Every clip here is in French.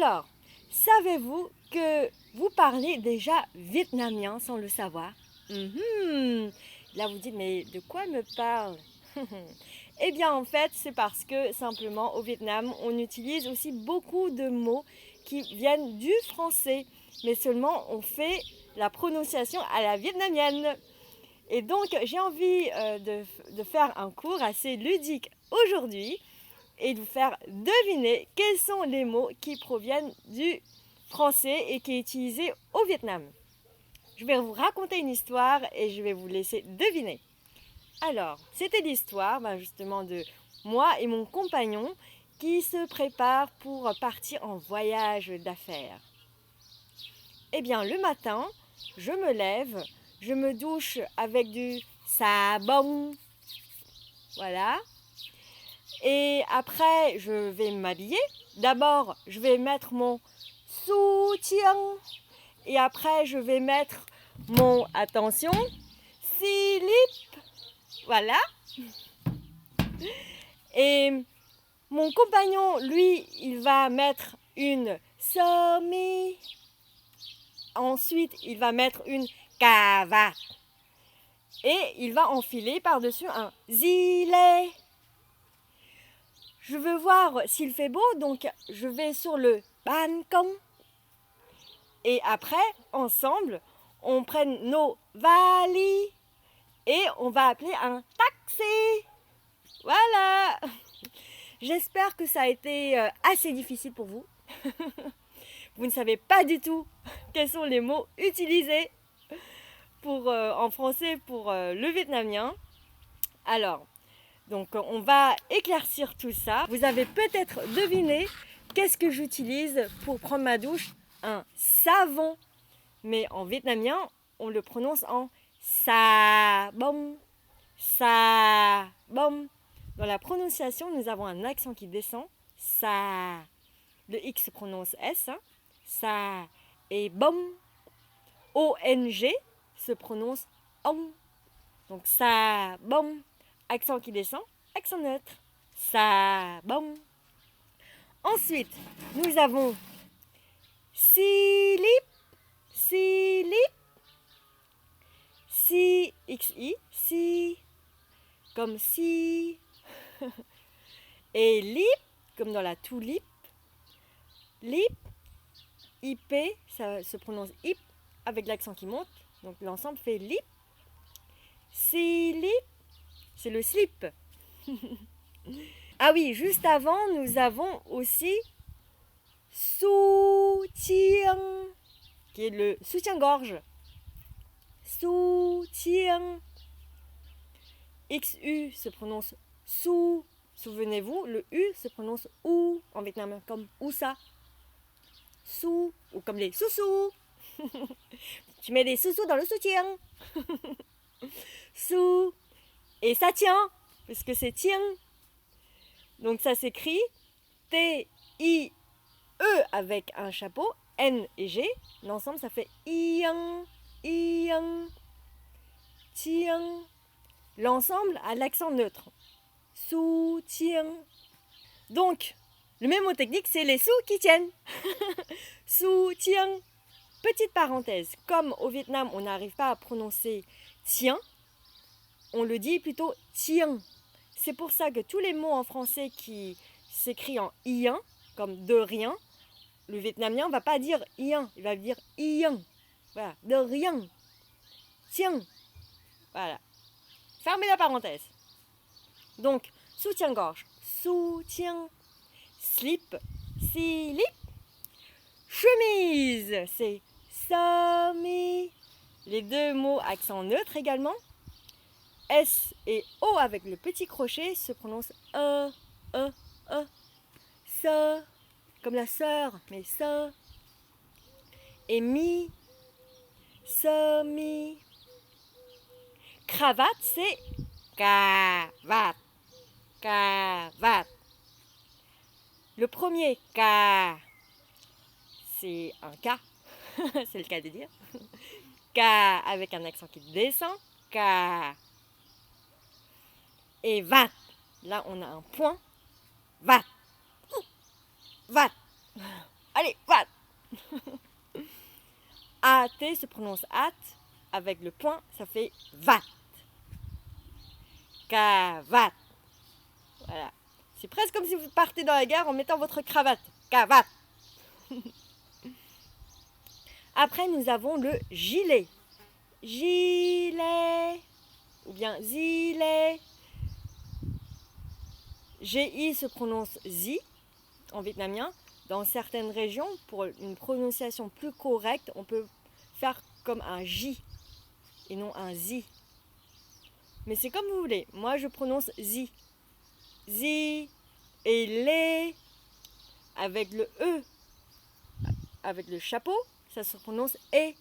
Alors, savez-vous que vous parlez déjà vietnamien sans le savoir? Là, vous dites, mais de quoi me parle? Eh bien, en fait, c'est parce que simplement au Vietnam, on utilise aussi beaucoup de mots qui viennent du français, mais seulement on fait la prononciation à la vietnamienne. Et donc, j'ai envie de faire un cours assez ludique aujourd'hui et de vous faire deviner quels sont les mots qui proviennent du français et qui est utilisé au Vietnam. Je vais vous raconter une histoire et je vais vous laisser deviner. Alors, c'était l'histoire justement de moi et mon compagnon qui se préparent pour partir en voyage d'affaires. Eh bien, le matin, je me lève, je me douche avec du savon. Voilà. Et après, je vais m'habiller. D'abord, je vais mettre mon soutien. Et après, je vais mettre mon, attention, slip. Voilà. Et mon compagnon, lui, il va mettre une semi. Ensuite, il va mettre une cravate. Et il va enfiler par-dessus un gilet. Je veux voir s'il fait beau, donc je vais sur le balcon. Et après, ensemble, on prend nos valises et on va appeler un taxi. Voilà. J'espère que ça a été assez difficile pour vous. Vous ne savez pas du tout quels sont les mots utilisés en français pour le vietnamien. Alors, donc on va éclaircir tout ça. Vous avez peut-être deviné qu'est-ce que j'utilise pour prendre ma douche? Un savon. Mais en vietnamien, on le prononce en sa-bông. Sa-bông. Dans la prononciation, nous avons un accent qui descend. Sa. Le X se prononce S. Sa. Et bông. O-N-G se prononce on. Donc sa-bông. Accent qui descend, accent neutre. Sa-bông. Ensuite, nous avons slip, slip, si, xi, si, comme si. Et lip, comme dans la tulipe. Lip, ip, ça se prononce ip avec l'accent qui monte. Donc l'ensemble fait lip. Slip, c'est le slip. Ah oui, juste avant, nous avons aussi soutien, qui est le soutien-gorge. Soutien. XU se prononce sou. Souvenez-vous, le U se prononce ou en vietnamien, comme ousa. Sou, ou comme les sous-sous. Tu mets des sous-sous dans le soutien. Sou. Et ça tient, parce que c'est tien. Donc ça s'écrit T-I-E avec un chapeau, N et G. L'ensemble, ça fait iang, iang, tiang. L'ensemble a l'accent neutre. Soutien. Donc, le même mot technique, c'est les sous qui tiennent. Soutien. Petite parenthèse, comme au Vietnam, on n'arrive pas à prononcer tien, on le dit plutôt tien. C'est pour ça que tous les mots en français qui s'écrivent en ien, comme de rien, le vietnamien ne va pas dire ien, il va dire ien. Voilà, de rien. Tiens. Voilà. Fermez la parenthèse. Donc, soutien-gorge, soutien. Slip, slip. Chemise, c'est semi. Les deux mots accent neutre également. S et O avec le petit crochet se prononcent E. Ça, comme la sœur, mais ça. Et mi, semi. Cravate, c'est cravate, cravate. Le premier K, c'est un K, c'est le cas de dire. K avec un accent qui descend, K. Et vat, là on a un point, vat, vat. Allez, vat. A-T se prononce at. Avec le point, ça fait vat. Cravate. Voilà. C'est presque comme si vous partez dans la gare en mettant votre cravate. Cravate. Après, nous avons le gilet. Gilet. Ou bien gilet. Gi se prononce zi en vietnamien. Dans certaines régions, pour une prononciation plus correcte, on peut faire comme un J et non un zi. Mais c'est comme vous voulez. Moi, je prononce zi. Zi et les avec le E, avec le chapeau, ça se prononce et.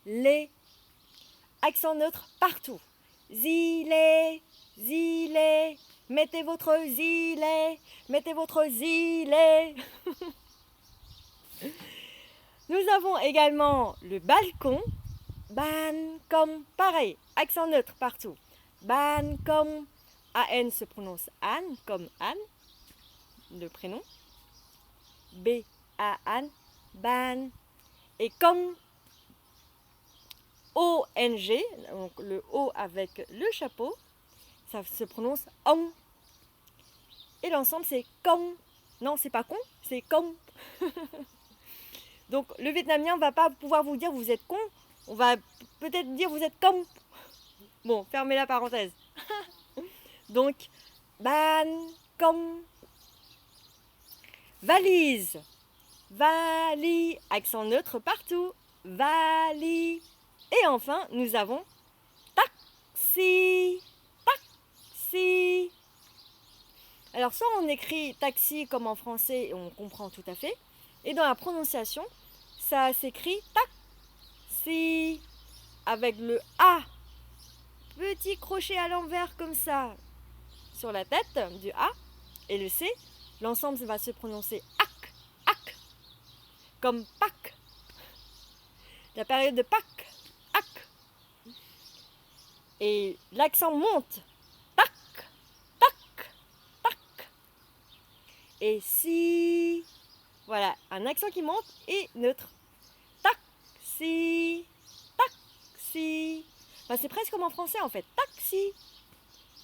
Les. Accent neutre partout. Zilet, zilet. Mettez votre zilet, mettez votre zilet. Nous avons également le balcon. Ban comme pareil, accent neutre partout. Ban comme AN se prononce Anne comme Anne, le prénom. B-A-N, ban. Et comme O-N-G, donc le O avec le chapeau, ça se prononce on. Et l'ensemble c'est con. Non, c'est pas con, c'est con. Donc le vietnamien ne va pas pouvoir vous dire vous êtes con, on va peut-être dire vous êtes con. Bon, fermez la parenthèse. Donc, ban, con. Valise. Vali, accent neutre partout. Vali. Et enfin, nous avons taxi. Taxi. Alors, soit on écrit taxi comme en français et on comprend tout à fait. Et dans la prononciation, ça s'écrit taxi. Avec le A. Petit crochet à l'envers comme ça sur la tête du A. Et le C. L'ensemble va se prononcer ac, ac. Comme Pâques. La période de Pâques. Ac. Et l'accent monte. Tac, tac, tac. Et si. Voilà, un accent qui monte et neutre. Taxi, taxi. Enfin, c'est presque comme en français en fait. Taxi.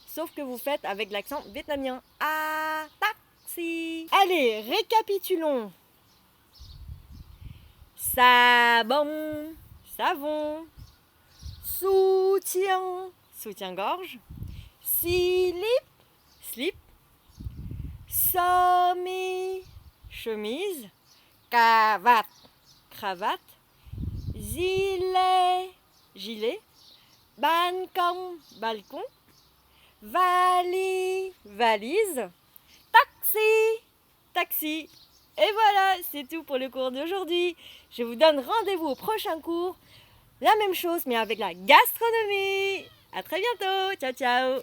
Sauf que vous faites avec l'accent vietnamien. Ah, taxi. Allez, récapitulons. Savon, savon. Soutien, soutien-gorge. Slip, slip. Chemise, chemise. Cravate, cravate. Gilet, gilet. Balcon, balcon. Valise. Taxi, taxi. Et voilà, c'est tout pour le cours d'aujourd'hui. Je vous donne rendez-vous au prochain cours. La même chose, mais avec la gastronomie. À très bientôt. Ciao, ciao.